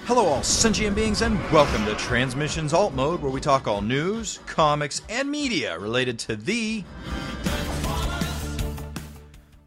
Hello all sentient beings and welcome to Transmissions Alt Mode, where we talk all news, comics, and media related to the...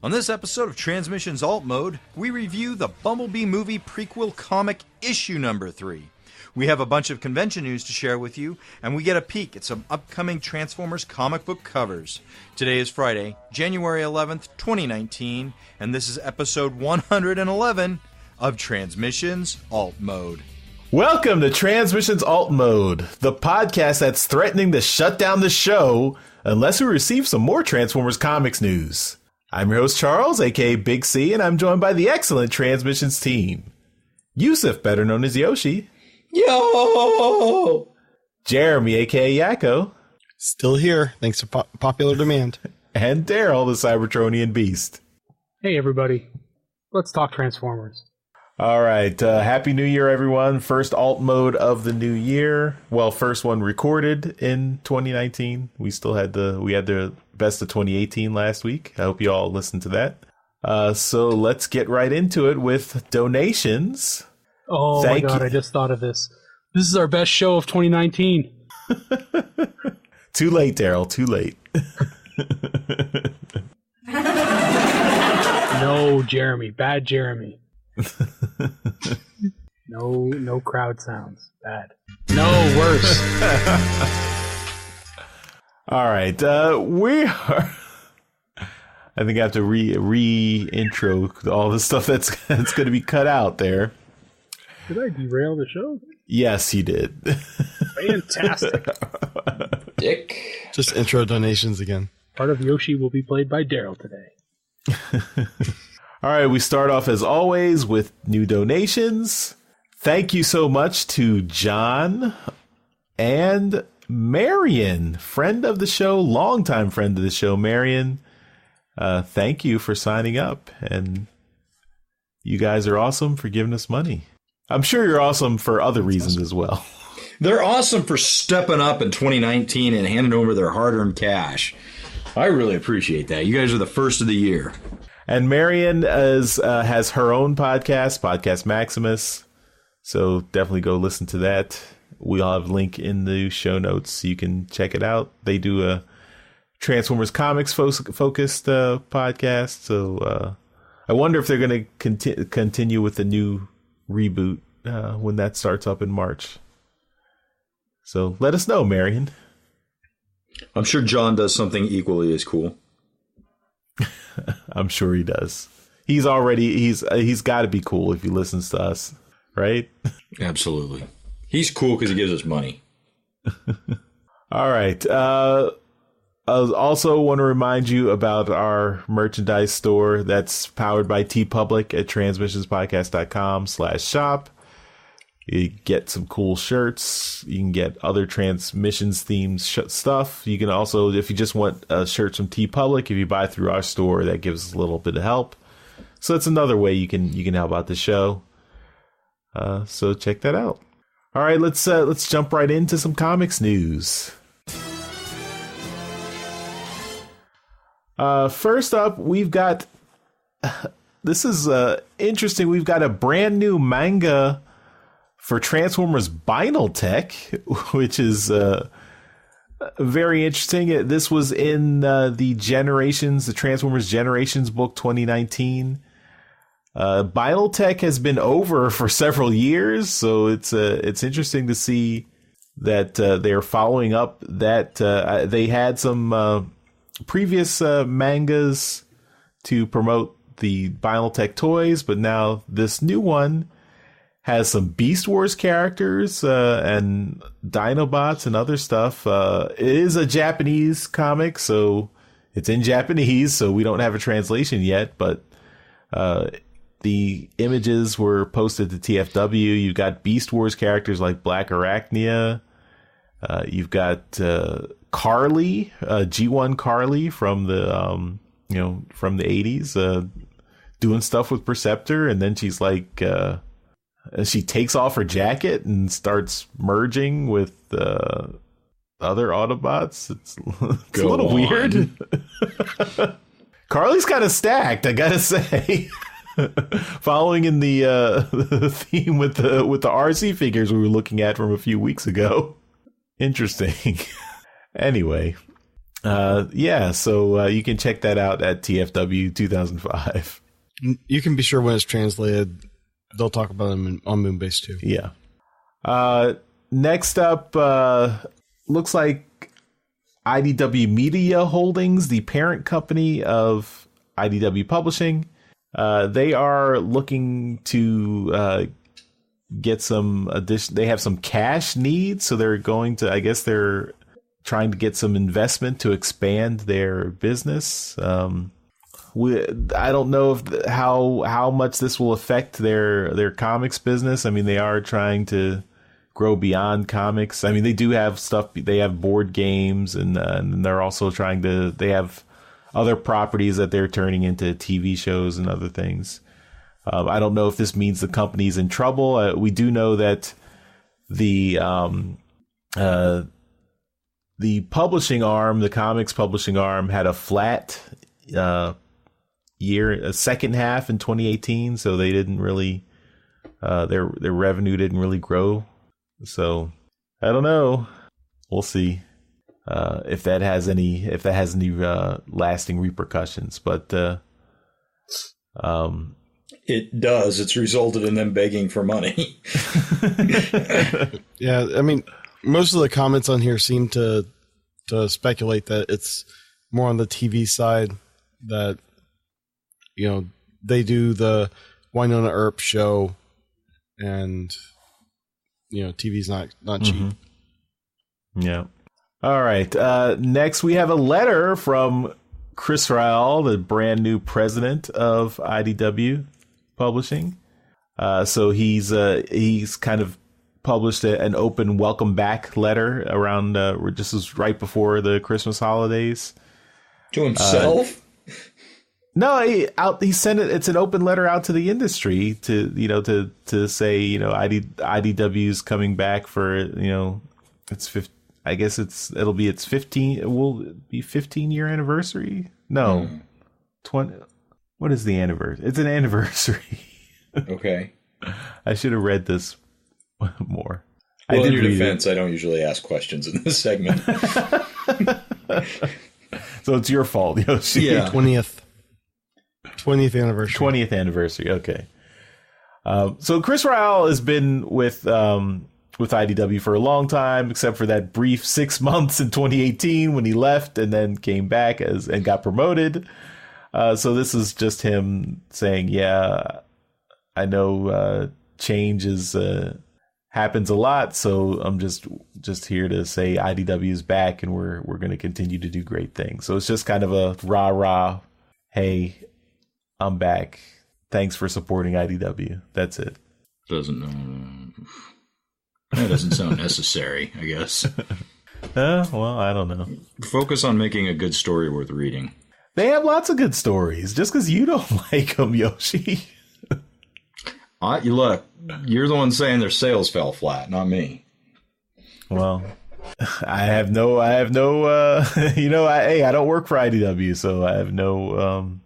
On this episode of Transmissions Alt Mode, we review the Bumblebee Movie Prequel comic issue number 3. We have a bunch of convention news to share with you, and we get a peek at some upcoming Transformers comic book covers. Today is Friday, January 11th, 2019, and this is episode 111 of Transmissions Alt Mode. Welcome to Transmissions Alt Mode, the podcast that's threatening to shut down the show unless we receive some more Transformers comics news. I'm your host Charles, aka Big C, and I'm joined by the excellent Transmissions team. Yusuf, better known as Yoshi. Yo! Jeremy, aka Yakko. Still here, thanks to popular demand. And Daryl, the Cybertronian Beast. Hey everybody, let's talk Transformers. All right, Happy New Year, everyone. First alt mode of the new year. Well, first one recorded in 2019. We had the best of 2018 last week. I hope you all listened to that. So let's get right into it with donations. Oh my God, I just thought of this. This is our best show of 2019. Too late, Daryl, too late. No, Jeremy, bad Jeremy. No crowd sounds. Bad. No, worse. All right, we are... I think I have to re-intro all the stuff that's going to be cut out there. Did I derail the show? Yes, you did. Fantastic. Dick. Just intro donations again. Part of Yoshi will be played by Daryl today. All right, we start off as always with new donations. Thank you so much to John and Marion, friend of the show, longtime friend of the show, Marion. Thank you for signing up, and you guys are awesome for giving us money. I'm sure you're awesome for other reasons as well. They're awesome for stepping up in 2019 and handing over their hard-earned cash. I really appreciate that. You guys are the first of the year. And Marion has her own podcast Maximus. So definitely go listen to that. We'll have a link in the show notes so you can check it out. They do a Transformers comics focused podcast. So I wonder if they're going to continue with the new reboot when that starts up in March. So let us know, Marion. I'm sure John does something equally as cool. I'm sure he does. He's got to be cool if he listens to us, right? Absolutely. He's cool because he gives us money. All right. I also want to remind you about our merchandise store that's powered by TeePublic at transmissionspodcast.com/shop. You get some cool shirts. You can get other Transmissions themed stuff. You can also, if you just want shirts from TeePublic, if you buy through our store, that gives us a little bit of help. So that's another way you can help out the show. So check that out. All right, let's jump right into some comics news. First up, we've got this is interesting. We've got a brand new manga for Transformers Vinyl Tech, which is very interesting. This was in the Transformers Generations book 2019. Vinyl Tech has been over for several years, so it's interesting to see that they're following up that they had some previous mangas to promote the Vinyl Tech toys, but now this new one has some Beast Wars characters and Dinobots and other stuff. It is a Japanese comic, so it's in Japanese, so we don't have a translation yet, but the images were posted to TFW. You've got Beast Wars characters like Black Arachnia. You've got Carly, G1 Carly from the from the 80s, doing stuff with Perceptor, and then she's like she takes off her jacket and starts merging with other Autobots. It's a little weird. Carly's kind of stacked, I gotta say. Following in the the theme with the RC figures we were looking at from a few weeks ago. Interesting. Anyway, so you can check that out at TFW 2005. You can be sure when it's translated, they'll talk about them on Moonbase too. Yeah. Next up, looks like IDW Media Holdings, the parent company of IDW Publishing. They are looking to get some addition. They have some cash needs, so they're going to, I guess they're trying to get some investment to expand their business. I don't know if how much this will affect their comics business. I mean, they are trying to grow beyond comics. I mean, they do have stuff. They have board games, and they're also trying to. They have other properties that they're turning into TV shows and other things. I don't know if this means the company's in trouble. We do know that the publishing arm, the comics publishing arm, had a flat year, a second half in 2018. So they didn't really, their revenue didn't really grow. So I don't know. We'll see if that has any lasting repercussions. But it does. It's resulted in them begging for money. Yeah, I mean, most of the comments on here seem to speculate that it's more on the TV side, that, you know, they do the Winona Earp show, and, you know, TV's not cheap. Yeah. All right. Next, we have a letter from Chris Rael, the brand new president of IDW Publishing. So he's kind of published an open welcome back letter around this was right before the Christmas holidays. To himself? No, he sent it. It's an open letter out to the industry to say, IDW's coming back for, it's 50, I guess it'll be its 15-year anniversary. No, 20. What is the anniversary? It's an anniversary. Okay. I should have read this more. Well, in your defense, I don't usually ask questions in this segment. So it's your fault, Yoshi. Yeah. 20th anniversary. 20th anniversary. Okay. So Chris Rael has been with IDW for a long time, except for that brief 6 months in 2018 when he left and then came back and got promoted. So this is just him saying, yeah, I know change happens a lot, so I'm just here to say IDW is back and we're going to continue to do great things. So it's just kind of a rah-rah, hey, I'm back. Thanks for supporting IDW. That's it. That doesn't sound necessary, I guess. Well, I don't know. Focus on making a good story worth reading. They have lots of good stories. Just because you don't like them, Yoshi. Look, you're the one saying their sales fell flat, not me. Well, I have no, I don't work for IDW, so I have no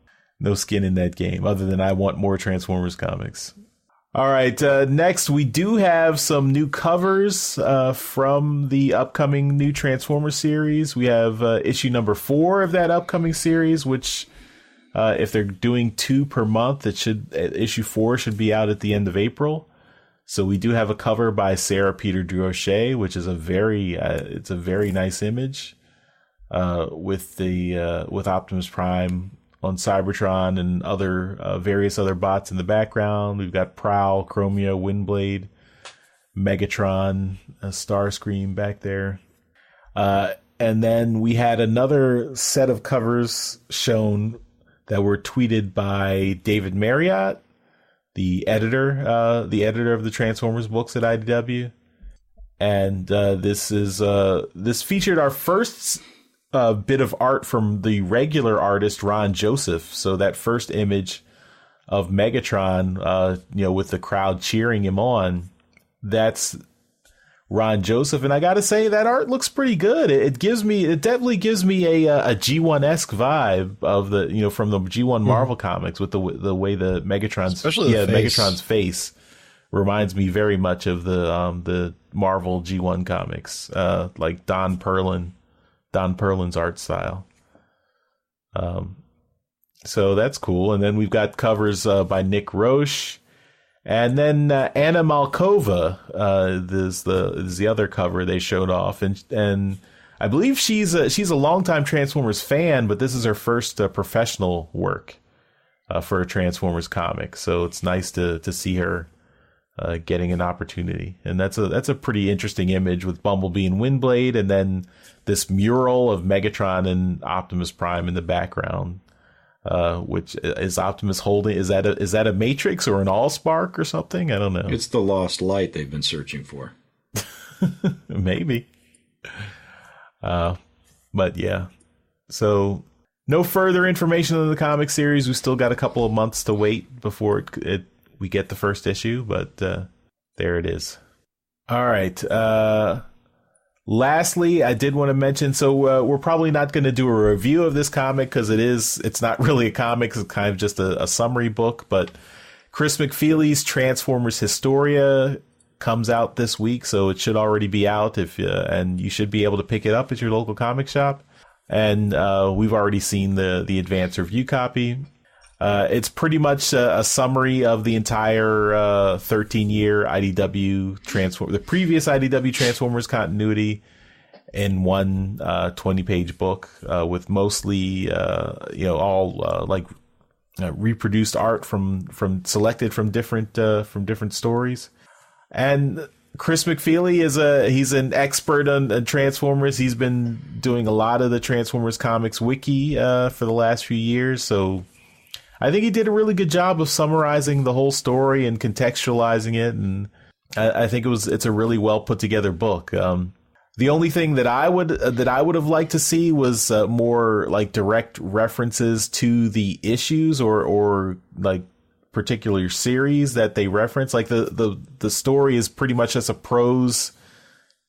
skin in that game other than I want more Transformers comics. All right. Next, we do have some new covers from the upcoming new Transformers series. We have issue number 4 of that upcoming series, which if they're doing 2 per month, issue 4 should be out at the end of April. So we do have a cover by Sarah Peter Durocher, which is a very nice image with Optimus Prime on Cybertron and other various other bots in the background. We've got Prowl, Chromia, Windblade, Megatron, Starscream back there. And then we had another set of covers shown that were tweeted by David Marriott, the editor of the Transformers books at IDW. And this featured our first bit of art from the regular artist Ron Joseph. So that first image of Megatron, with the crowd cheering him on, that's Ron Joseph, and I gotta say that art looks pretty good. It definitely gives me a G1-esque vibe of the from the G1 Marvel comics with the way the Megatron's face reminds me very much of the Marvel G1 comics, like Don Perlin's art style. So that's cool. And then we've got covers by Nick Roche. And then Anna Malkova is the other cover they showed off, and I believe she's a longtime Transformers fan, but this is her first professional work for a Transformers comic. So it's nice to see her getting an opportunity, and that's a pretty interesting image with Bumblebee and Windblade, and then this mural of Megatron and Optimus Prime in the background. Which is Optimus holding? Is that a Matrix or an Allspark or something? I don't know. It's the lost light they've been searching for. Maybe. But yeah. So no further information on the comic series. We still got a couple of months to wait before we get the first issue, but there it is. All right. Lastly, I did want to mention, so we're probably not going to do a review of this comic because it's not really a comic, it's kind of just a summary book, but Chris McFeely's Transformers Historia comes out this week, so it should already be out and you should be able to pick it up at your local comic shop. And we've already seen the advanced review copy. It's pretty much a summary of the entire 13-year IDW the previous IDW Transformers continuity in one 20-page book with mostly all reproduced art from selected from different stories. And Chris McFeely he's an expert on Transformers. He's been doing a lot of the Transformers comics wiki for the last few years, so I think he did a really good job of summarizing the whole story and contextualizing it, and I think it's a really well put together book. The only thing that I would have liked to see was more like direct references to the issues or like particular series that they reference. Like the story is pretty much just a prose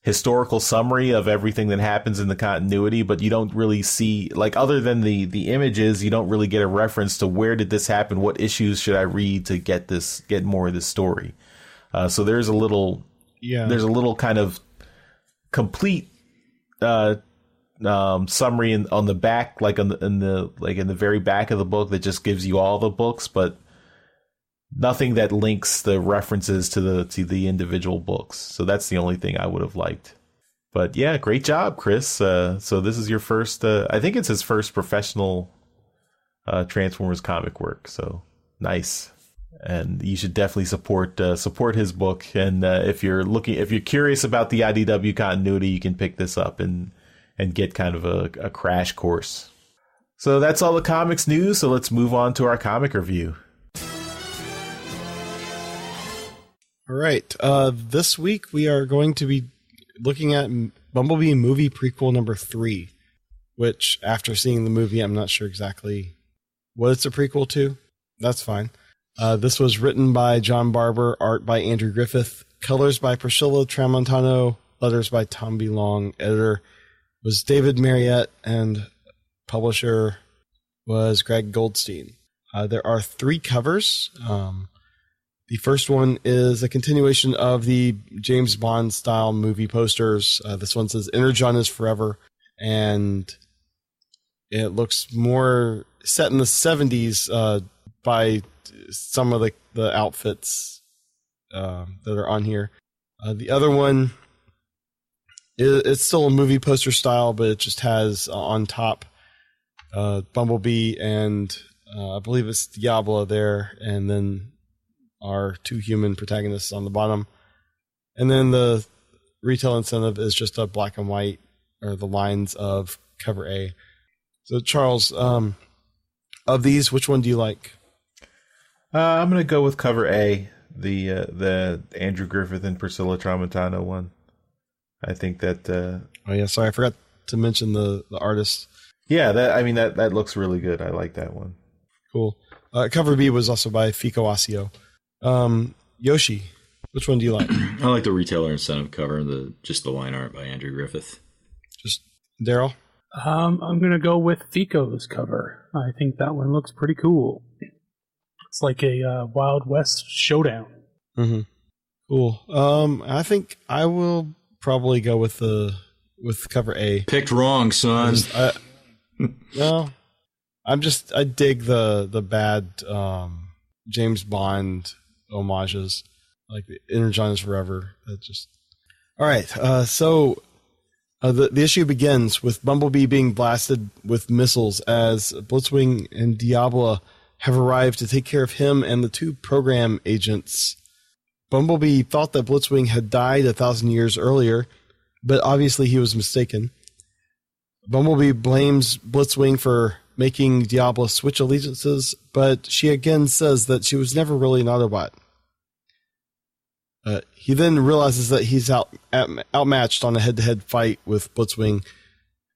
historical summary of everything that happens in the continuity, but you don't really see, like, other than the images, you don't really get a reference to where did this happen, what issues should I read to get more of this story. So there's a little kind of complete summary on the back, like in the very back of the book, that just gives you all the books, but nothing that links the references to the individual books. So that's the only thing I would have liked. But yeah, great job, Chris. So this is your first, I think it's his first professional Transformers comic work. So nice. And you should definitely support his book. And if you're curious about the IDW continuity, you can pick this up and get kind of a crash course. So that's all the comics news. So let's move on to our comic review. All right. This week we are going to be looking at Bumblebee Movie Prequel number 3, which, after seeing the movie, I'm not sure exactly what it's a prequel to. That's fine. This was written by John Barber, art by Andrew Griffith, colors by Priscilla Tramontano, letters by Tom B. Long, editor was David Marriott, and publisher was Greg Goldstein. There are 3 covers. The first one is a continuation of the James Bond style movie posters. This one says "Energon is forever," and it looks more set in the 70s by some of the outfits that are on here. The other one it's still a movie poster style, but it just has on top Bumblebee and I believe it's Diablo there, and then our 2 human protagonists on the bottom. And then the retail incentive is just a black and white, or the lines of cover A. So Charles, of these, which one do you like? I'm going to go with cover A, the Andrew Griffith and Priscilla Tramontano one. I think that... oh yeah, sorry, I forgot to mention the artist. Yeah, that looks really good. I like that one. Cool. Cover B was also by Fico Asio. Yoshi, Which one do you like? I like the retailer incentive cover, just the line art by Andrew Griffith. Just Daryl? I'm going to go with Fico's cover. I think that one looks pretty cool. It's like a Wild West showdown. Mm-hmm. Cool. I think I will probably go with cover A. Picked wrong, son. No, I dig the bad James Bond homages, like the Energon is Forever. That just all right. So the issue begins with Bumblebee being blasted with missiles as Blitzwing and Diablo have arrived to take care of him and the two program agents. Bumblebee thought that Blitzwing had died 1,000 years earlier, but obviously he was mistaken. Bumblebee blames Blitzwing for making Diablo switch allegiances, but she again says that she was never really an Autobot. He then realizes that he's outmatched on a head-to-head fight with Blitzwing,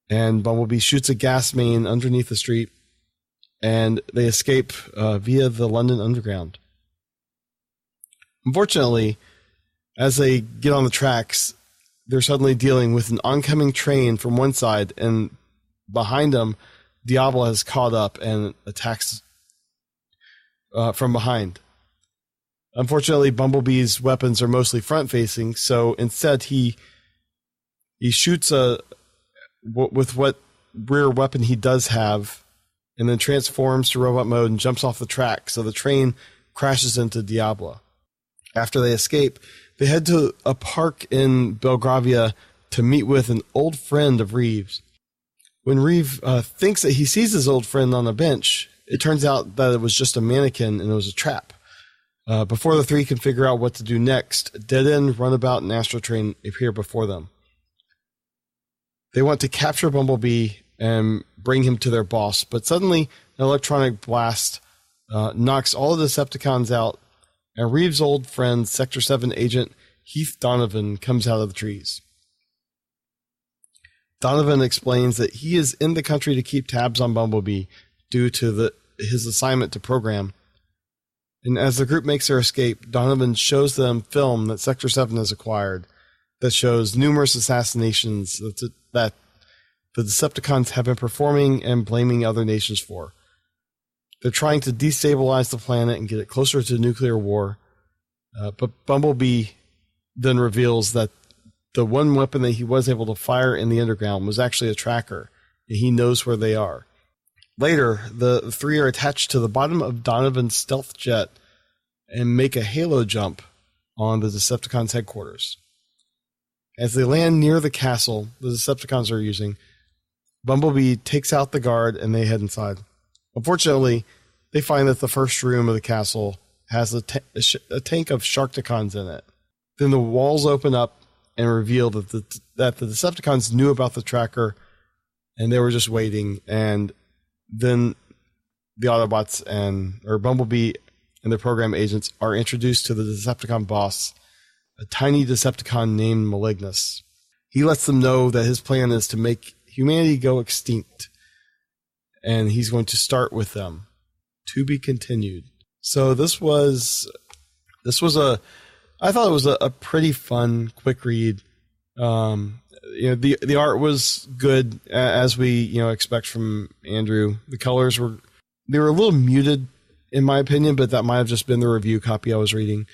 and Bumblebee shoots a gas main underneath the street, and they escape via the London Underground. Unfortunately, as they get on the tracks, they're suddenly dealing with an oncoming train from one side, and behind them, Diablo has caught up and attacks from behind. Unfortunately, Bumblebee's weapons are mostly front-facing, so instead he shoots with what rear weapon he does have, and then transforms to robot mode and jumps off the track, so the train crashes into Diablo. After they escape, they head to a park in Belgravia to meet with an old friend of Reeves. When Reeve thinks that he sees his old friend on a bench, it turns out that it was just a mannequin and it was a trap. Before the three can figure out what to do next, Dead End, Runabout, and Astro Train appear before them. They want to capture Bumblebee and bring him to their boss, but suddenly an electronic blast knocks all the Decepticons out, and Reeves' old friend, Sector 7 agent Heath Donovan, comes out of the trees. Donovan explains that he is in the country to keep tabs on Bumblebee due to his assignment to program. And as the group makes their escape, Donovan shows them film that Sector 7 has acquired that shows numerous assassinations that the Decepticons have been performing and blaming other nations for. They're trying to destabilize the planet and get it closer to nuclear war. But Bumblebee then reveals that the one weapon that he was able to fire in the underground was actually a tracker, and he knows where they are. Later, the three are attached to the bottom of Donovan's stealth jet and make a halo jump on the Decepticons' headquarters. As they land near the castle the Decepticons are using, Bumblebee takes out the guard and they head inside. Unfortunately, they find that the first room of the castle has a tank of Sharkticons in it. Then the walls open up and reveal that the Decepticons knew about the tracker and they were just waiting. And then the Autobots or Bumblebee and the program agents are introduced to the Decepticon boss, a tiny Decepticon named Malignus. He lets them know that his plan is to make humanity go extinct, and he's going to start with them. To be continued. So this was I thought it was a pretty fun, quick read. The art was good, as we expect from Andrew. The colors were a little muted in my opinion, but that might have just been the review copy I was reading.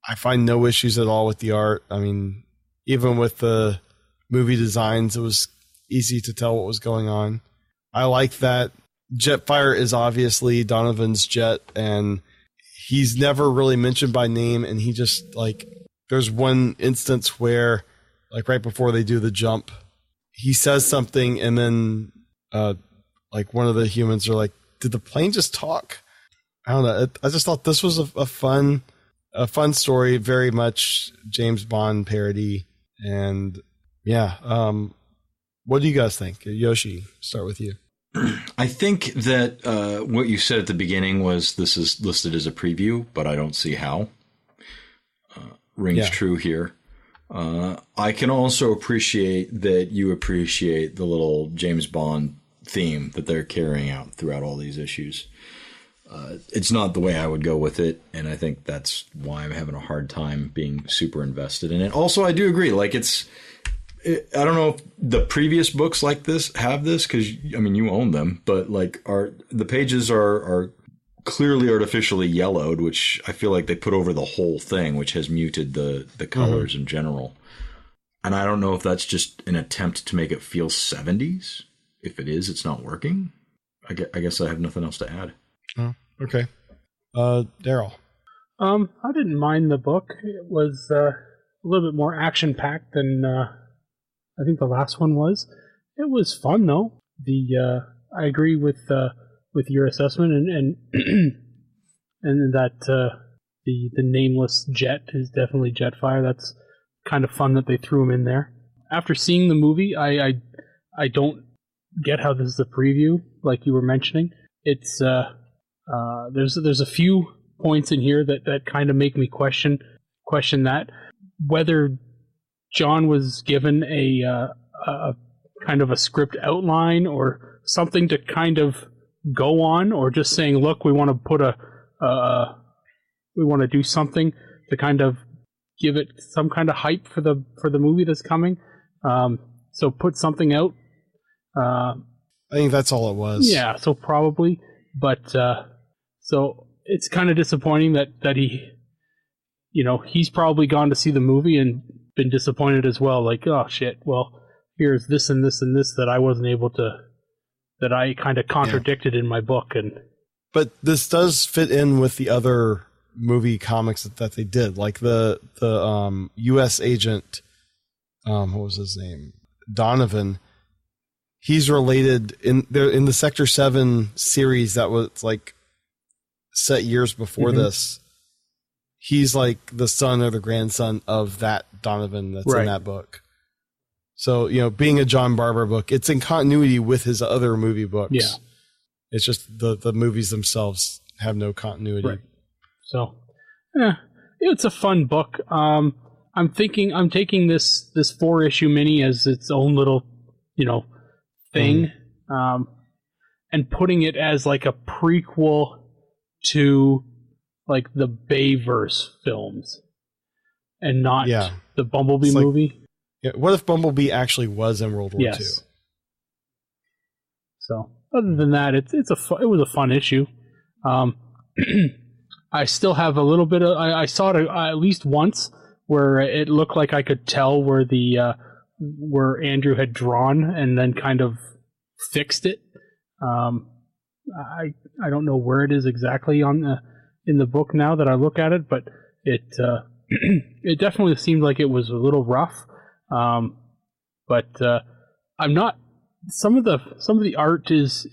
I find no issues at all with the art. I mean, even with the movie designs, it was easy to tell what was going on. I like that Jetfire is obviously Donovan's jet, and he's never really mentioned by name, and he just, there's one instance where, right before they do the jump, he says something, and then, one of the humans are like, did the plane just talk? I don't know. I just thought this was a fun story, very much James Bond parody, and yeah. What do you guys think? Yoshi, start with you. I think that what you said at the beginning was this is listed as a preview, but I don't see how. Rings true here. I can also appreciate that you appreciate the little James Bond theme that they're carrying out throughout all these issues. It's not the way I would go with it, and I think that's why I'm having a hard time being super invested in it. Also, I do agree. Like, I don't know if the previous books like this have this, because I mean you own them, but like the pages are clearly artificially yellowed, which I feel like they put over the whole thing, which has muted the colors in general. And I don't know if that's just an attempt to make it feel 70s. If it is, it's not working. I guess I have nothing else to add. Oh, okay. Daryl. I didn't mind the book. It was a little bit more action-packed than I think the last one was. It was fun, though. I agree with your assessment, and and that the nameless jet is definitely Jetfire. That's kind of fun that they threw him in there. After seeing the movie, I don't get how this is a preview, like you were mentioning. It's there's a few points in here that kind of make me question that whether John was given a kind of a script outline or something to kind of go on, or just saying, look, we want to put we want to do something to kind of give it some kind of hype for the movie that's coming. So put something out. I think that's all it was. Yeah, so probably, but so it's kind of disappointing that he, he's probably gone to see the movie and been disappointed as well. Like, oh shit, well, here's this and this and this that I wasn't able to, that I kind of contradicted in my book. But this does fit in with the other movie comics that they did, like the U.S. agent, what was his name, Donovan. He's related in the Sector 7 series that was like set years before this. He's like the son or the grandson of that Donovan that's in that book. So, being a John Barber book, it's in continuity with his other movie books. Yeah. It's just the movies themselves have no continuity. Right. So, it's a fun book. I'm taking this 4-issue mini as its own little, thing, and putting it as like a prequel to like the Bayverse films, and not the Bumblebee movie. Yeah, what if Bumblebee actually was in World War II? So, other than that, it was a fun issue. I still have a little bit of. I saw it at least once where it looked like I could tell where where Andrew had drawn and then kind of fixed it. I don't know where it is exactly in the book now that I look at it, but it it definitely seemed like it was a little rough. But I'm not. Some of the art is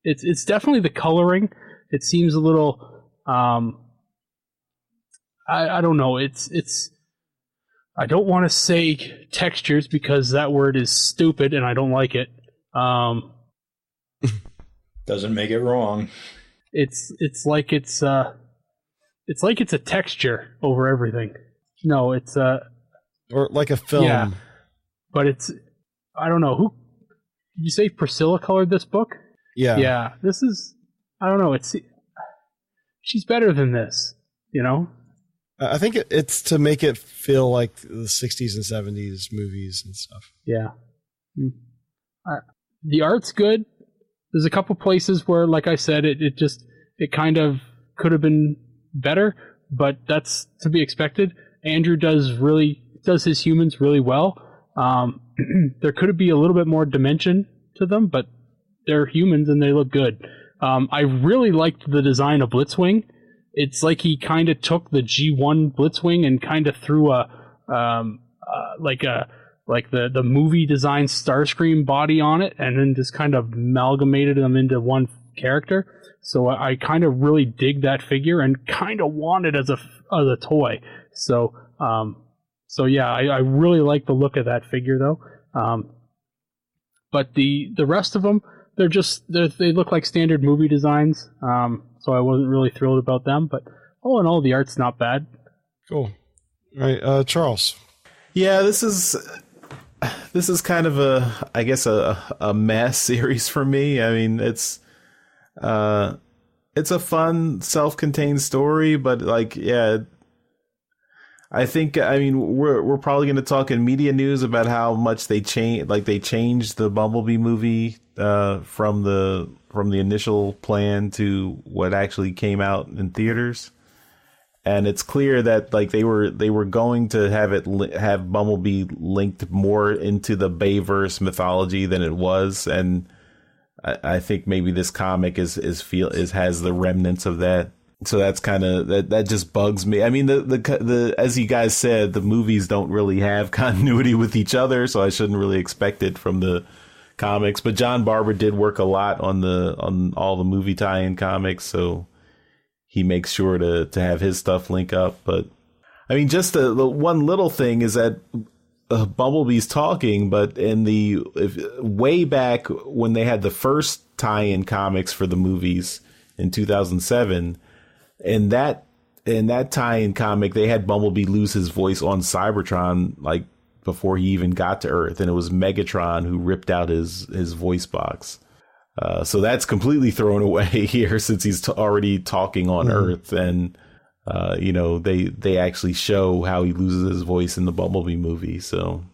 it's definitely the coloring. It seems a little. I don't know. It's. I don't want to say textures because that word is stupid and I don't like it. Doesn't make it wrong. It's like it's a texture over everything. No, it's or like a film. Yeah, but it's, I don't know, who did you say Priscilla colored this book? Yeah. This is, I don't know. She's better than this. I think it's to make it feel like the 60s and 70s movies and stuff. Yeah. The art's good. There's a couple places where, like I said, it kind of could have been better, but that's to be expected. Andrew does his humans really well. There could be a little bit more dimension to them, but they're humans and they look good. I really liked the design of Blitzwing. It's like he kind of took the G1 Blitzwing and kind of threw the movie design Starscream body on it, and then just kind of amalgamated them into one character. So I kind of really dig that figure and kind of want it as a toy. So yeah, I really like the look of that figure though. But the rest of them, they look like standard movie designs. So I wasn't really thrilled about them, but all in all, the art's not bad. Cool. All right, Charles. Yeah, this is kind of a mass series for me. I mean, it's it's a fun, self-contained story, but like, yeah, I mean, we're probably going to talk in media news about how much they changed the Bumblebee movie from the initial plan to what actually came out in theaters. And it's clear that like they were going to have Bumblebee linked more into the Bayverse mythology than it was, and I think maybe this comic has the remnants of that. So that's kind of that just bugs me. I mean, the as you guys said, the movies don't really have continuity with each other, so I shouldn't really expect it from the comics. But John Barber did work a lot on all the movie tie-in comics, so he makes sure to have his stuff link up. But I mean, just the one little thing is that Bumblebee's talking, but way back when they had the first tie-in comics for the movies in 2007, in that tie-in comic, they had Bumblebee lose his voice on Cybertron, like before he even got to Earth, and it was Megatron who ripped out his voice box. So that's completely thrown away here since he's already talking on Earth, and they actually show how he loses his voice in the Bumblebee movie. So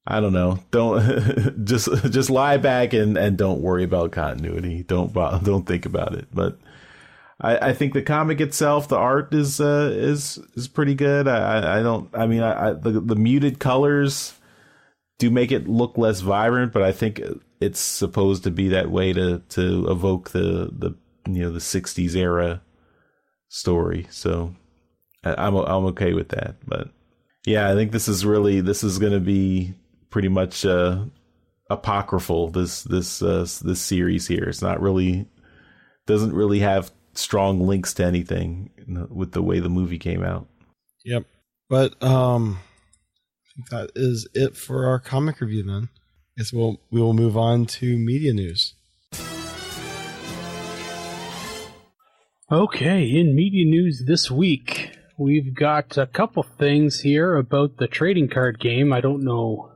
I don't know. Don't just lie back and don't worry about continuity. Don't think about it. But I think the comic itself, the art is pretty good. The muted colors do make it look less vibrant, but I think it's supposed to be that way to evoke the 60s era story. So I'm okay with that. But yeah, I think this is going to be pretty much apocryphal. This series here. It's not really, doesn't really have strong links to anything with the way the movie came out. Yep. But I think that is it for our comic review then. Guess we will move on to media news. Okay, in media news this week, we've got a couple things here about the trading card game. I don't know.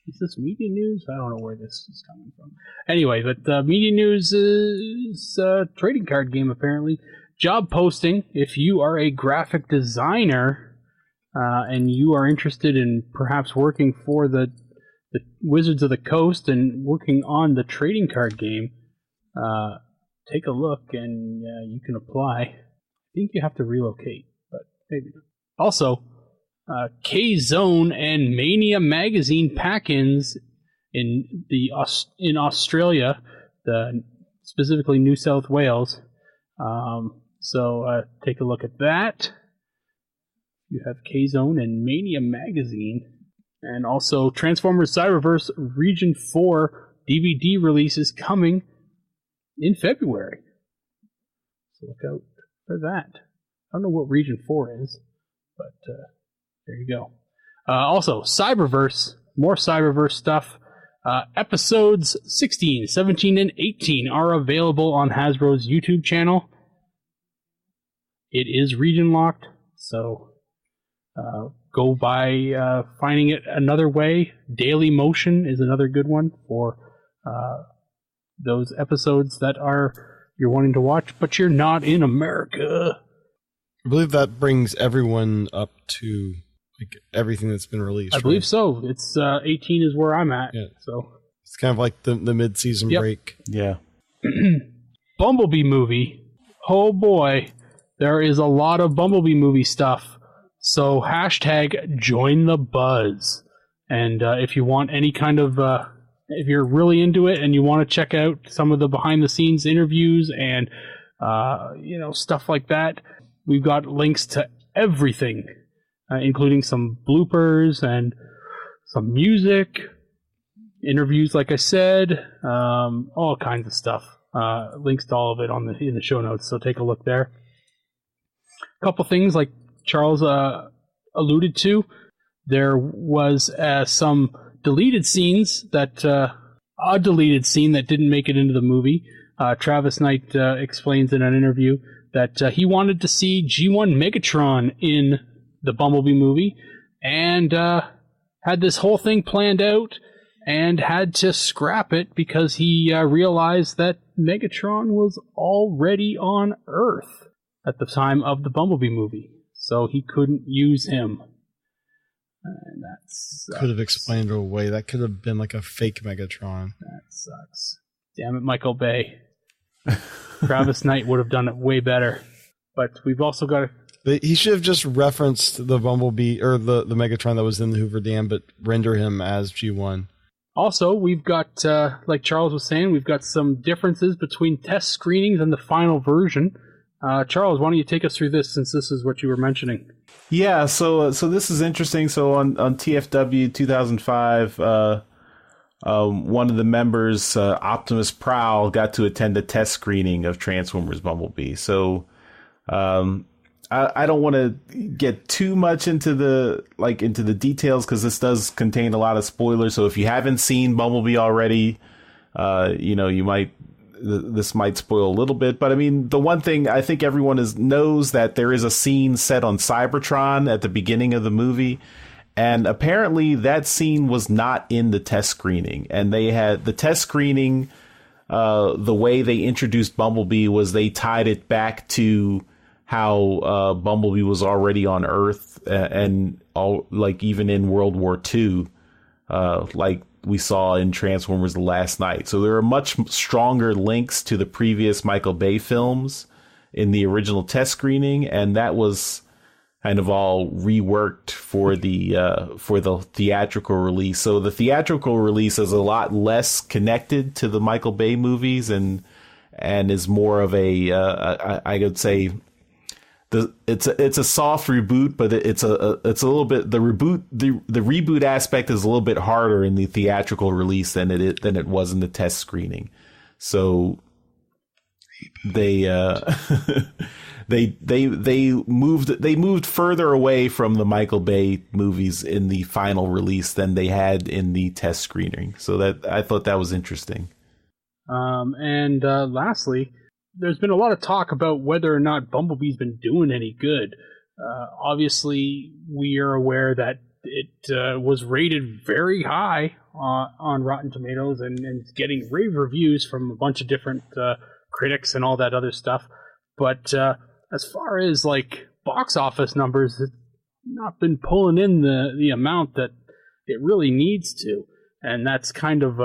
Is this media news? I don't know where this is coming from. Anyway, but media news is a trading card game, apparently. Job posting. If you are a graphic designer and you are interested in perhaps working for the Wizards of the Coast and working on the trading card game, take a look and you can apply. I think you have to relocate, but maybe not. Also, K-Zone and Mania Magazine pack-ins in Australia, specifically New South Wales. So take a look at that. You have K-Zone and Mania Magazine. And also Transformers Cyberverse Region 4 DVD release is coming in February. So look out for that. I don't know what Region 4 is, but there you go. Also, Cyberverse, more Cyberverse stuff. Episodes 16, 17, and 18 are available on Hasbro's YouTube channel. It is region locked, so go by finding it another way. Daily Motion is another good one for those episodes that you're wanting to watch, but you're not in America. I believe that brings everyone up to like everything that's been released. I believe so. It's 18 is where I'm at. Yeah. So it's kind of like the mid-season break. Yeah. Bumblebee movie. Oh boy, there is a lot of Bumblebee movie stuff. So hashtag join the buzz. And if you want any kind of, if you're really into it and you want to check out some of the behind the scenes interviews and, stuff like that, we've got links to everything, including some bloopers and some music, interviews, like I said, all kinds of stuff. Links to all of it in the show notes, so take a look there. A couple things like Charles alluded to. There was some deleted scenes a deleted scene that didn't make it into the movie. Travis Knight explains in an interview that he wanted to see G1 Megatron in the Bumblebee movie and had this whole thing planned out and had to scrap it because he realized that Megatron was already on Earth at the time of the Bumblebee movie, so he couldn't use him. And that could have explained it away. That could have been like a fake Megatron. That sucks. Damn it, Michael Bay. Travis Knight would have done it way better. But we've also got He should have just referenced the Bumblebee or the Megatron that was in the Hoover Dam, but render him as G1. Also, we've got, like Charles was saying, we've got some differences between test screenings and the final version. Charles, why don't you take us through this, since this is what you were mentioning? Yeah, so this is interesting. So on TFW 2005, one of the members, Optimus Prowl, got to attend a test screening of Transformers Bumblebee. So I don't want to get too much into the details, because this does contain a lot of spoilers. So if you haven't seen Bumblebee already, this might spoil a little bit. But I mean, the one thing I think everyone knows that there is a scene set on Cybertron at the beginning of the movie. And apparently that scene was not in the test screening. And they had the test screening, the way they introduced Bumblebee was they tied it back to how Bumblebee was already on Earth, and all, like, even in World War II, like we saw in Transformers The Last Night. So there are much stronger links to the previous Michael Bay films in the original test screening, and that was kind of all reworked for the theatrical release. So the theatrical release is a lot less connected to the Michael Bay movies, and is more of a I would say it's a soft reboot, but it's a little bit, the reboot aspect is a little bit harder in the theatrical release than it was in the test screening. So they moved further away from the Michael Bay movies in the final release than they had in the test screening. So that, I thought that was interesting. And lastly, there's been a lot of talk about whether or not Bumblebee's been doing any good. Obviously, we are aware that it was rated very high on Rotten Tomatoes and getting rave reviews from a bunch of different critics and all that other stuff. But as far as like box office numbers, it's not been pulling in the amount that it really needs to, and that's kind of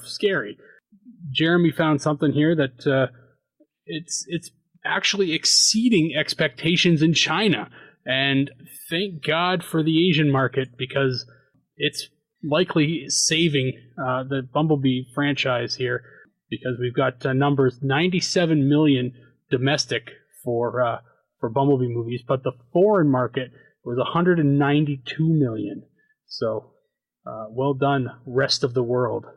scary. Jeremy found something here that it's actually exceeding expectations in China, and thank God for the Asian market, because it's likely saving the Bumblebee franchise here, because we've got numbers 97 million domestic for Bumblebee movies, but the foreign market was 192 million. So well done, rest of the world.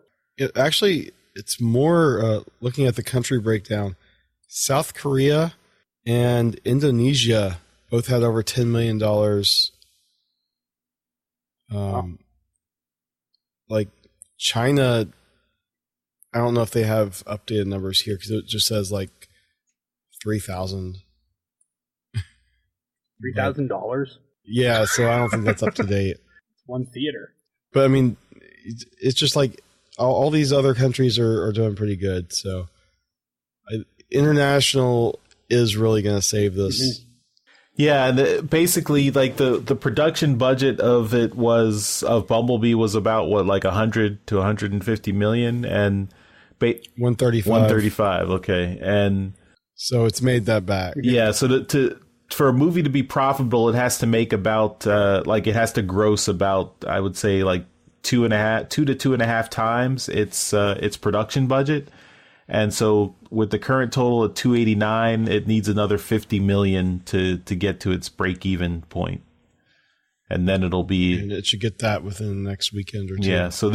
It's more looking at the country breakdown. South Korea and Indonesia both had over $10 million. Like China, I don't know if they have updated numbers here, because it just says like 3,000. $3,000? Yeah, so I don't think that's up to date. One theater. But I mean, it's just like all these other countries are doing pretty good. So international is really going to save this. Mm-hmm. Yeah, basically, like the production budget of Bumblebee was about what, like 100 to 150 million, and 135. 135. Okay, and so it's made that back. Yeah, so for a movie to be profitable, it has to make about it has to gross about, I would say, like 2 to 2.5 times its production budget. And so with the current total of 289, it needs another 50 million to get to its break even point. And then it'll be, and it should get that within the next weekend or two. Yeah, so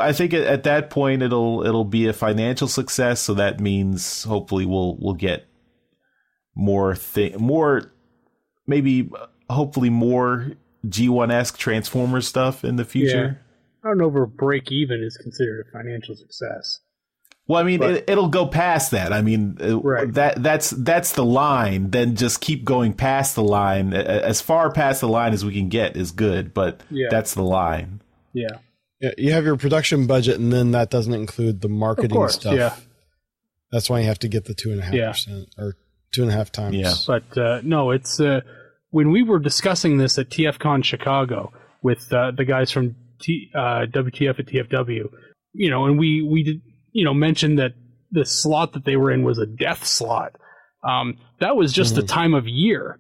I think at that point it'll be a financial success, so that means hopefully we'll get more G1-esque Transformer stuff in the future. Yeah. I don't know if a break even is considered a financial success. Well, I mean, it'll go past that. I mean, right. that's the line. Then just keep going past the line. As far past the line as we can get is good, but that's the line. Yeah. Yeah, you have your production budget, and then that doesn't include the marketing stuff. Yeah. That's why you have to get the 2.5% or 2.5 times. Yeah. But no, it's when we were discussing this at TFCon Chicago with the guys from WTF at TFW, and we did, mentioned that the slot that they were in was a death slot. That was just the time of year.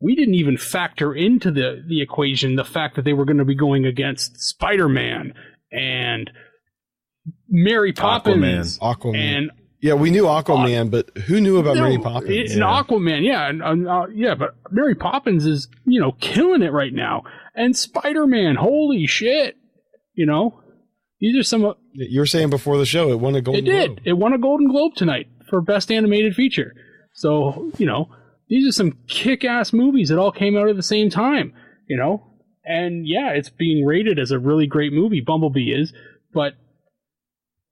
We didn't even factor into the equation the fact that they were going to be going against Spider-Man and Mary Poppins, Aquaman. And yeah, we knew Aquaman, but who knew about Mary Poppins? And Aquaman, yeah, but Mary Poppins is killing it right now, and Spider-Man, holy shit, these are some. You were saying before the show, it won a Golden Globe. It won a Golden Globe tonight for Best Animated Feature. So these are some kick-ass movies that all came out at the same time, and yeah, it's being rated as a really great movie. Bumblebee is, but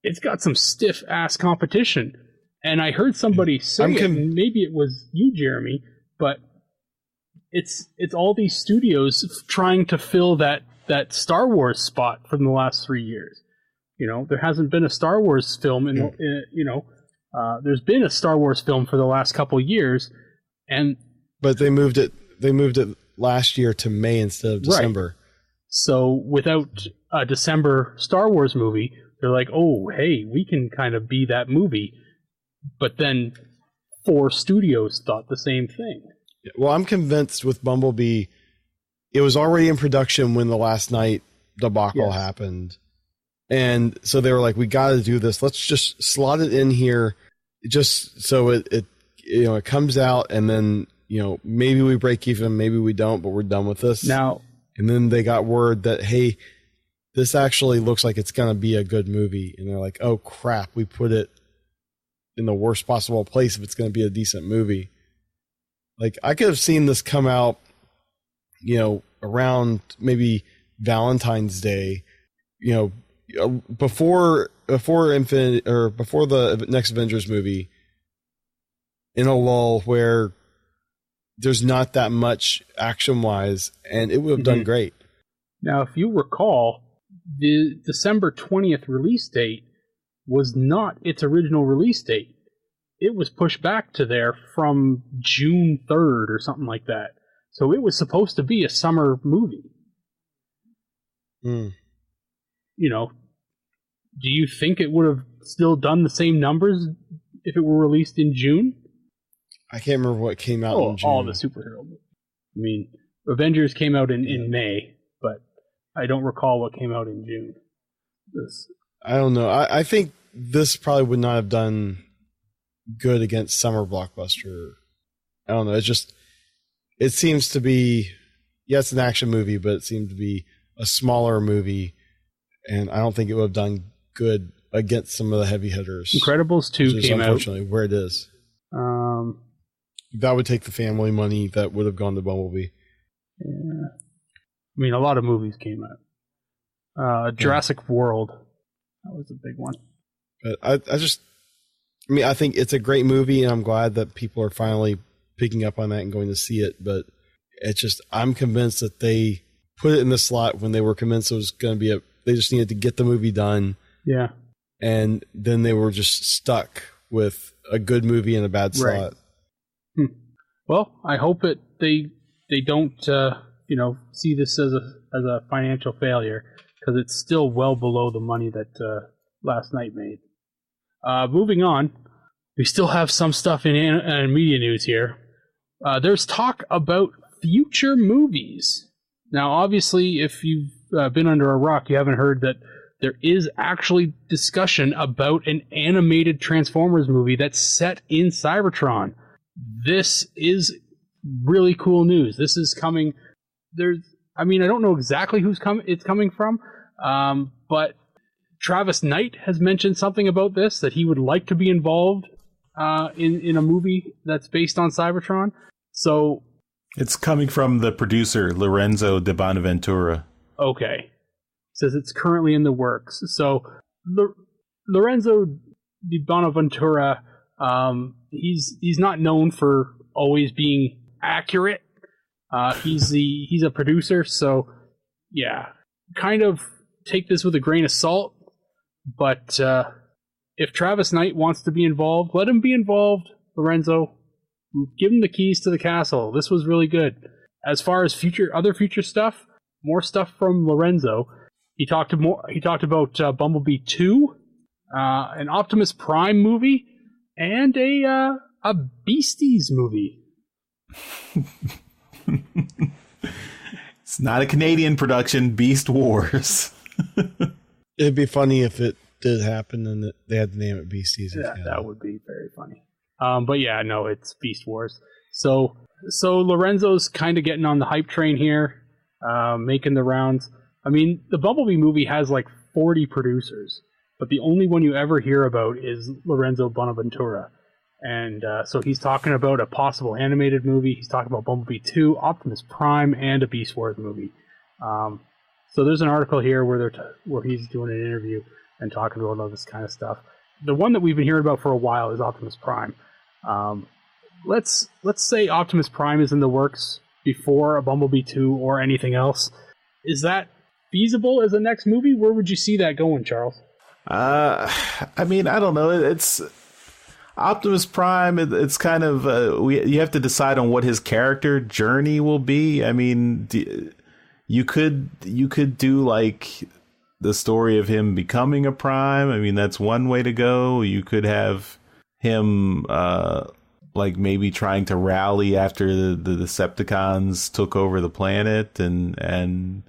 it's got some stiff-ass competition. And I heard somebody say and maybe it was you, Jeremy, but it's all these studios trying to fill that Star Wars spot from the last 3 years. There hasn't been a Star Wars film there's been a Star Wars film for the last couple years, but they moved it last year to May instead of December. Right. So without a December Star Wars movie, they're like, oh, hey, we can kind of be that movie. But then 4 studios thought the same thing. Well, I'm convinced with Bumblebee, it was already in production when the last night debacle happened. And so they were like, we got to do this. Let's just slot it in here just so it comes out, and then, maybe we break even, maybe we don't, but we're done with this. Now, and then they got word that, hey, this actually looks like it's going to be a good movie. And they're like, oh, crap, we put it in the worst possible place if it's going to be a decent movie. Like, I could have seen this come out, around maybe Valentine's Day, before Infinite or before the next Avengers movie, in a lull where there's not that much action-wise, and it would have done great. Now, if you recall, the December 20th release date was not its original release date. It was pushed back to there from June 3rd or something like that. So it was supposed to be a summer movie. Do you think it would have still done the same numbers if it were released in June? I can't remember what came out in June. All the superhero movies. I mean, Avengers came out in May, but I don't recall what came out in June. I don't know. I think this probably would not have done good against summer blockbuster. I don't know. It seems to be, it's an action movie, but it seemed to be a smaller movie, and I don't think it would have done good against some of the heavy hitters. Incredibles 2 came out. Unfortunately, where it is. That would take the family money that would have gone to Bumblebee. Yeah. I mean, a lot of movies came out. Jurassic World. That was a big one. But I think it's a great movie, and I'm glad that people are finally picking up on that and going to see it. But I'm convinced that they put it in the slot when they were convinced it was going to be they just needed to get the movie done. Yeah. And then they were just stuck with a good movie and a bad slot. Right. Well, I hope they don't see this as a financial failure, because it's still well below the money that last night made. Moving on, we still have some stuff in media news here. There's talk about future movies. Now, obviously, if you've been under a rock, you haven't heard that there is actually discussion about an animated Transformers movie that's set in Cybertron. This is really cool news. This is coming. I don't know exactly it's coming from, but Travis Knight has mentioned something about this, that he would like to be involved in a movie that's based on Cybertron. So it's coming from the producer Lorenzo de Bonaventura. Okay, says it's currently in the works. So Lorenzo de Bonaventura, he's not known for always being accurate. He's a producer, so yeah, kind of take this with a grain of salt, but if Travis Knight wants to be involved, let him be involved, Lorenzo. Give him the keys to the castle. This was really good. As far as other future stuff, more stuff from Lorenzo. He talked about Bumblebee 2, an Optimus Prime movie, and a Beasties movie. It's not a Canadian production, Beast Wars. It'd be funny if it did happen and that they had to name it Beasties. Yeah, that would be very funny. But yeah, no, it's Beast Wars. So Lorenzo's kind of getting on the hype train here, making the rounds. I mean, the Bumblebee movie has like 40 producers, but the only one you ever hear about is Lorenzo Bonaventura. And so he's talking about a possible animated movie. He's talking about Bumblebee 2, Optimus Prime, and a Beast Wars movie. So there's an article here where he's doing an interview and talking about all this kind of stuff. The one that we've been hearing about for a while is Optimus Prime. Let's say Optimus Prime is in the works before a Bumblebee 2 or anything else. Is that feasible as a next movie? Where would you see that going, Charles? I mean, I don't know. It's Optimus Prime. It's kind of you have to decide on what his character journey will be. I mean, you could do like the story of him becoming a Prime. I mean, that's one way to go. You could have him like maybe trying to rally after the Decepticons took over the planet and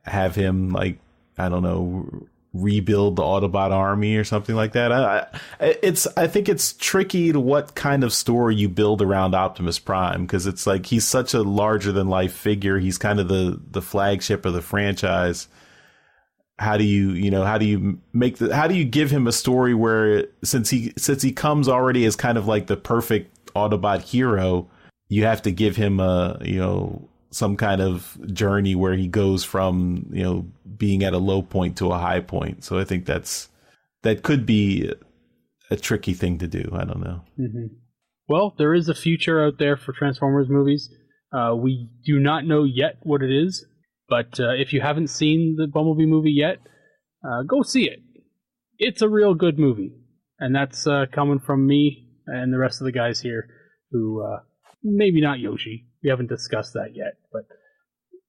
have him, like, I don't know, rebuild the Autobot army or something like that. I think it's tricky to what kind of story you build around Optimus Prime, because it's like he's such a larger than life figure. He's kind of the flagship of the franchise. How do you give him a story where since he comes already as kind of like the perfect Autobot hero, you have to give him some kind of journey where he goes from, being at a low point to a high point. So I think that could be a tricky thing to do. I don't know. Mm-hmm. Well, there is a future out there for Transformers movies. We do not know yet what it is, but if you haven't seen the Bumblebee movie yet, go see it. It's a real good movie. And that's coming from me and the rest of the guys here who, maybe not Yoshi. We haven't discussed that yet, but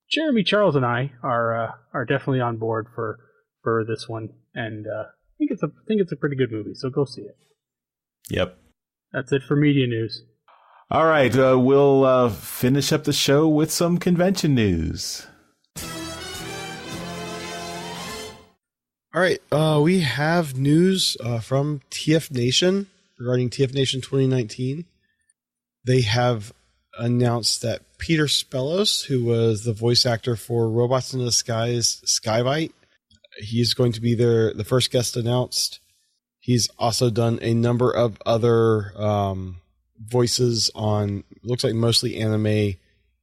Jeremy, Charles, and I are definitely on board for this one, and I think it's a pretty good movie. So go see it. Yep. That's it for media news. All right, we'll finish up the show with some convention news. All right, we have news from TF Nation regarding TF Nation 2019. They have announced that Peter Spellos, who was the voice actor for Robots in Disguise Skybite, he's going to be the first guest announced. He's also done a number of other voices on, looks like mostly anime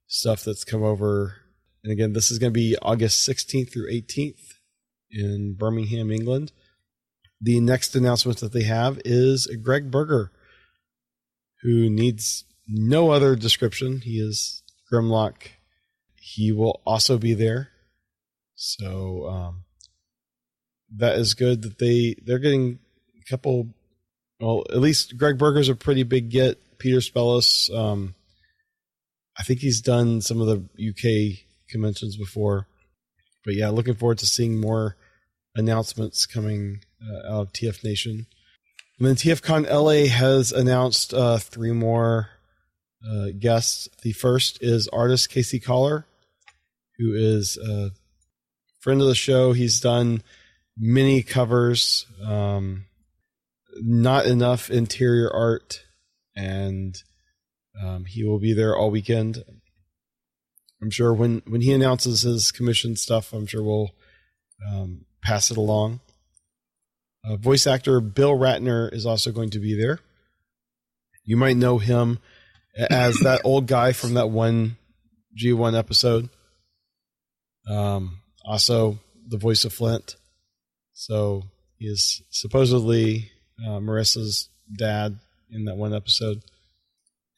stuff that's come over. And again, this is going to be August 16th through 18th in Birmingham, England. The next announcement that they have is Greg Berger, who needs no other description. He is Grimlock. He will also be there. So that is good that they're getting a couple. Well, at least Greg Berger's a pretty big get. Peter Spellos, I think he's done some of the UK conventions before. But yeah, looking forward to seeing more announcements coming out of TF Nation. And then TFCon LA has announced 3 more guests. The first is artist Casey Collar, who is a friend of the show. He's done many covers, not enough interior art, and he will be there all weekend. I'm sure when he announces his commission stuff, I'm sure we'll pass it along. Voice actor Bill Ratner is also going to be there. You might know him as that old guy from that one G1 episode. Also the voice of Flint. So he is supposedly Marissa's dad in that one episode.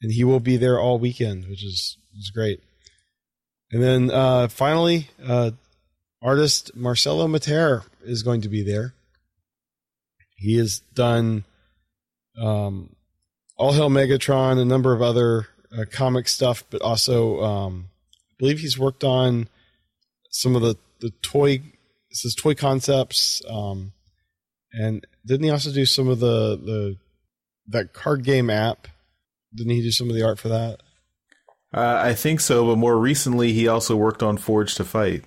And he will be there all weekend, which is great. And then finally, artist Marcelo Mater is going to be there. He has done All Hail Megatron, a number of other comic stuff, but also I believe he's worked on some of the toy concepts, and didn't he also do some of that card game app? Didn't he do some of the art for that? I think so, but more recently he also worked on Forge to Fight.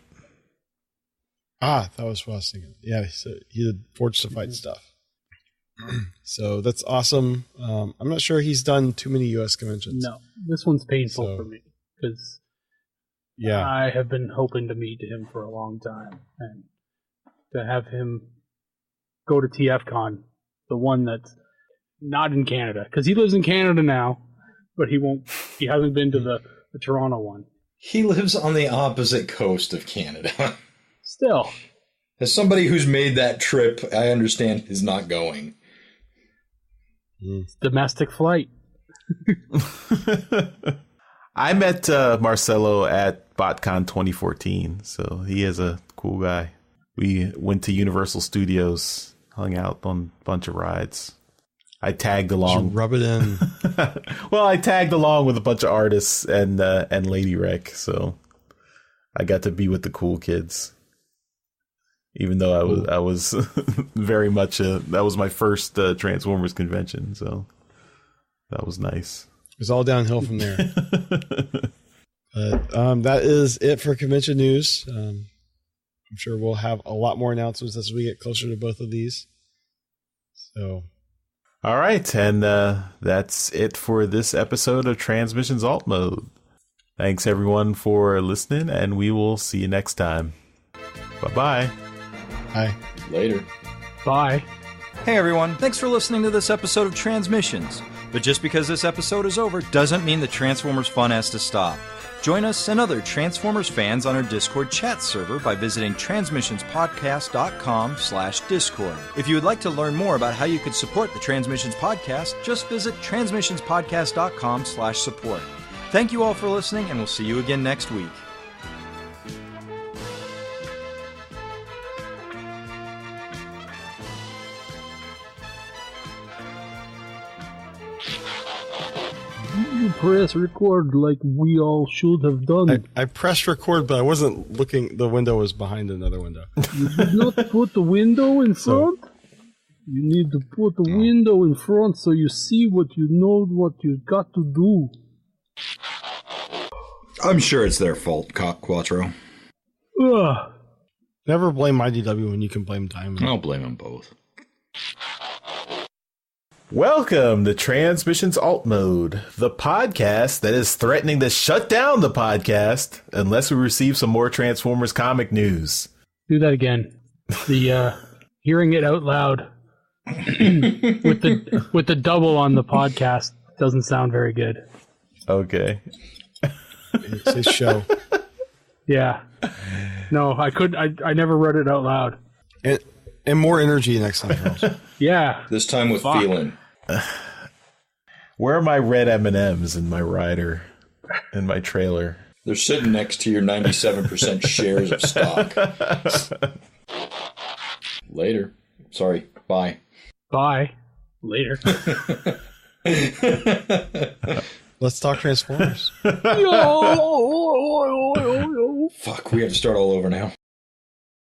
That was what I was thinking. Yeah, so he did Forge to Fight stuff. So that's awesome. I'm not sure he's done too many U.S. conventions. No, this one's painful for me because I have been hoping to meet him for a long time, and to have him go to TFCon, the one that's not in Canada, because he lives in Canada now, but he hasn't been to the Toronto one. He lives on the opposite coast of Canada. Still. As somebody who's made that trip, I understand is not going. It's domestic flight. I met Marcelo at BotCon 2014, so he is a cool guy. We went to Universal Studios, hung out on a bunch of rides. I tagged along. Did you rub it in? Well, I tagged along with a bunch of artists and Lady Rec, so I got to be with the cool kids. Even though I was very much that was my first Transformers convention, so that was nice. It was all downhill from there. But that is it for convention news. I'm sure we'll have a lot more announcements as we get closer to both of these. So, all right, and that's it for this episode of Transmissions Alt Mode. Thanks everyone for listening, and we will see you next time. Bye-bye. Bye. Later. Bye. Hey everyone, thanks for listening to this episode of Transmissions. But just because this episode is over doesn't mean the Transformers fun has to stop. Join us and other Transformers fans on our Discord chat server by visiting transmissionspodcast.com/discord. If you would like to learn more about how you could support the Transmissions Podcast, just visit transmissionspodcast.com/support. Thank you all for listening, and we'll see you again next week. You press record like we all should have done. I pressed record, but I wasn't looking. The window was behind another window. You did not put the window in front? You need to put the window in front so you see what you know what you got to do. I'm sure it's their fault, Quattro. Ugh. Never blame IDW when you can blame Diamond. I'll blame them both. Welcome to Transmissions Alt Mode, the podcast that is threatening to shut down the podcast unless we receive some more Transformers comic news. Do that again. The hearing it out loud with the double on the podcast doesn't sound very good. Okay. It's his show. Yeah. No, I never read it out loud. And more energy next time, Charles. Yeah. This time with feeling. Where are my red M&Ms in my rider and my trailer? They're sitting next to your 97% shares of stock. Later. Sorry. Bye. Bye. Later. Let's talk Transformers. Fuck, we have to start all over now.